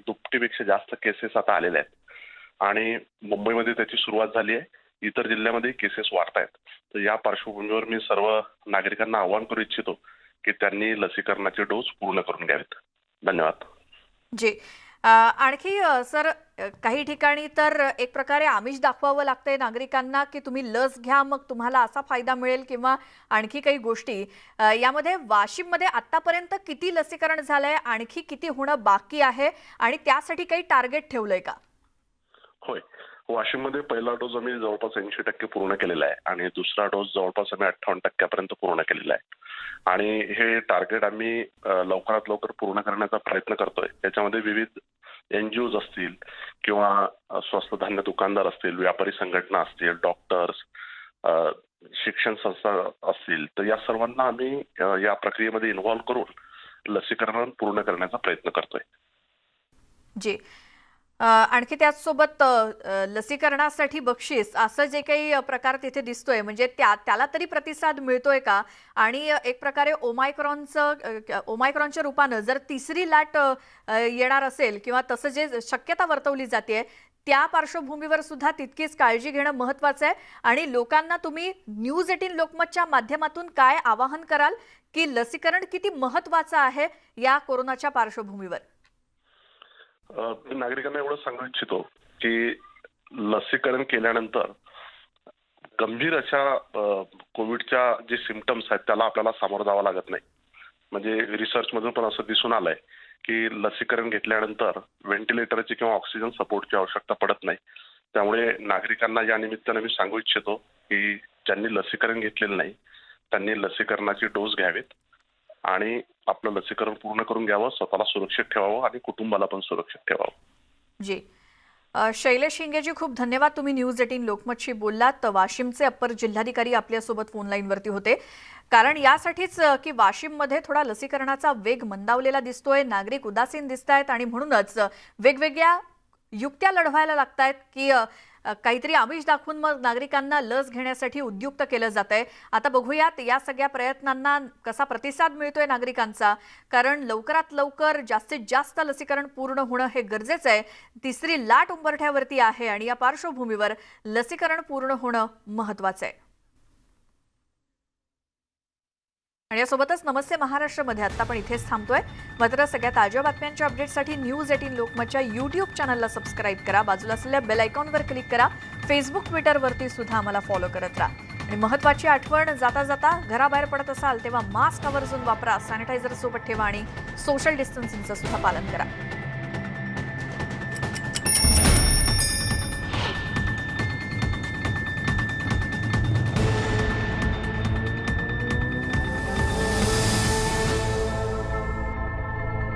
दुपटीपेक्षा जास्त केसेस आता आलेल्या आहेत आणि मुंबईमध्ये त्याची सुरुवात झाली आहे. इतर जिल्ह्यामध्ये केसेस वाढत आहेत. तर या पार्श्वभूमीवर मी सर्व नागरिकांना आवाहन करू इच्छितो की त्यांनी लसीकरणाचे डोस पूर्ण करून घ्यावेत. धन्यवाद. जी, आणखी सर, काही ठिकाणी तर एक प्रकारे आमिष दाखवावं लागतंय नागरिकांना की तुम्ही लस घ्या मग तुम्हाला असा फायदा मिळेल किंवा आणखी काही गोष्टी. यामध्ये वाशिममध्ये आतापर्यंत किती लसीकरण झालंय, आणखी किती होणं बाकी आहे आणि त्यासाठी काही टार्गेट ठेवलंय का? होय, वाशिममध्ये पहिला डोस आम्ही जवळपास 80% पूर्ण केलेला आहे आणि दुसरा डोस जवळपास आम्ही 58% पूर्ण केलेला आहे. आणि हे टार्गेट आम्ही लवकरात लवकर पूर्ण करण्याचा प्रयत्न करतोय. त्याच्यामध्ये विविध NGOs असतील किंवा स्वस्त धान्य दुकानदार असतील, व्यापारी संघटना असतील, डॉक्टर्स, शिक्षण संस्था असतील, तर या सर्वांना आम्ही या प्रक्रियेमध्ये इन्व्हॉल्व्ह करून लसीकरण पूर्ण करण्याचा प्रयत्न करतोय. जी, आणखी त्याचसोबत लसीकरणासाठी बक्षीस असं जे काही प्रकार तिथे दिसतोय, म्हणजे त्याला तरी प्रतिसाद मिळतोय का? आणि एक प्रकारे ओमायक्रॉनच्या रूपानं जर तिसरी लाट येणार असेल किंवा तसं जे शक्यता वर्तवली जाते त्या पार्श्वभूमीवर सुद्धा तितकीच काळजी घेणं महत्त्वाचं आहे. आणि लोकांना तुम्ही न्यूज 18 लोकमतच्या माध्यमातून काय आवाहन कराल की लसीकरण किती महत्त्वाचं आहे या कोरोनाच्या पार्श्वभूमीवर? मी नागरिकांना एवढं सांगू इच्छितो की लसीकरण केल्यानंतर गंभीर अशा कोविडच्या जे सिम्पटम्स आहेत त्याला आपल्याला सामोरं जावं लागत नाही. म्हणजे रिसर्च मधून पण असं दिसून आलंय की लसीकरण घेतल्यानंतर व्हेंटिलेटरची किंवा ऑक्सिजन सपोर्टची आवश्यकता पडत नाही. त्यामुळे नागरिकांना या निमित्तानं मी सांगू इच्छितो की ज्यांनी लसीकरण घेतलेलं नाही त्यांनी लसीकरणाचे डोस घ्यावेत आणि आपलं लसीकरण पूर्ण करून घ्यावं, स्वतःला सुरक्षित ठेवावं आणि कुटुंबाला पण सुरक्षित ठेवावं. जी, शैलेश हिंगेजी, खूप धन्यवाद. तुम्ही न्यूज 18 लोकमतशी बोललात. वाशिमचे अप्पर जिल्हाधिकारी आपल्यासोबत फोन लाईनवरती होते, कारण यासाठीच की वाशिममध्ये थोडा लसीकरणाचा वेग मंदावलेला दिसतोय, नागरिक उदासीन दिसत आहेत आणि म्हणूनच वेगवेगळ्या युक्त्या लढवायला लागतायत की काहीतरी आमिष दाखवून मग नागरिकांना लस घेण्यासाठी उद्युक्त केलं जात आहे. आता बघूयात या सगळ्या प्रयत्नांना कसा प्रतिसाद मिळतोय नागरिकांचा, कारण लवकरात लवकर जास्तीत जास्त लसीकरण पूर्ण होणं हे गरजेचं आहे. तिसरी लाट उंबरठ्यावरती आहे आणि या पार्श्वभूमीवर लसीकरण पूर्ण होणं महत्त्वाचं आहे. आणि यासोबतच नमस्ते महाराष्ट्रमध्ये आता आपण इथेच थांबतोय. मात्र सगळ्या ताज्या बातम्यांच्या अपडेटसाठी न्यूज 18 लोकमतच्या यूट्यूब चॅनलला सबस्क्राईब करा. बाजूला असलेल्या बेल आयकॉनवर क्लिक करा. फेसबुक ट्विटरवरती सुद्धा आम्हाला फॉलो करत राहा. आणि महत्त्वाची आठवण, जाता जाता घराबाहेर पडत असाल तेव्हा मास्क आवर्जून वापरा, सॅनिटायझर सोबत ठेवा आणि सोशल डिस्टन्सिंगचं सुद्धा पालन करा.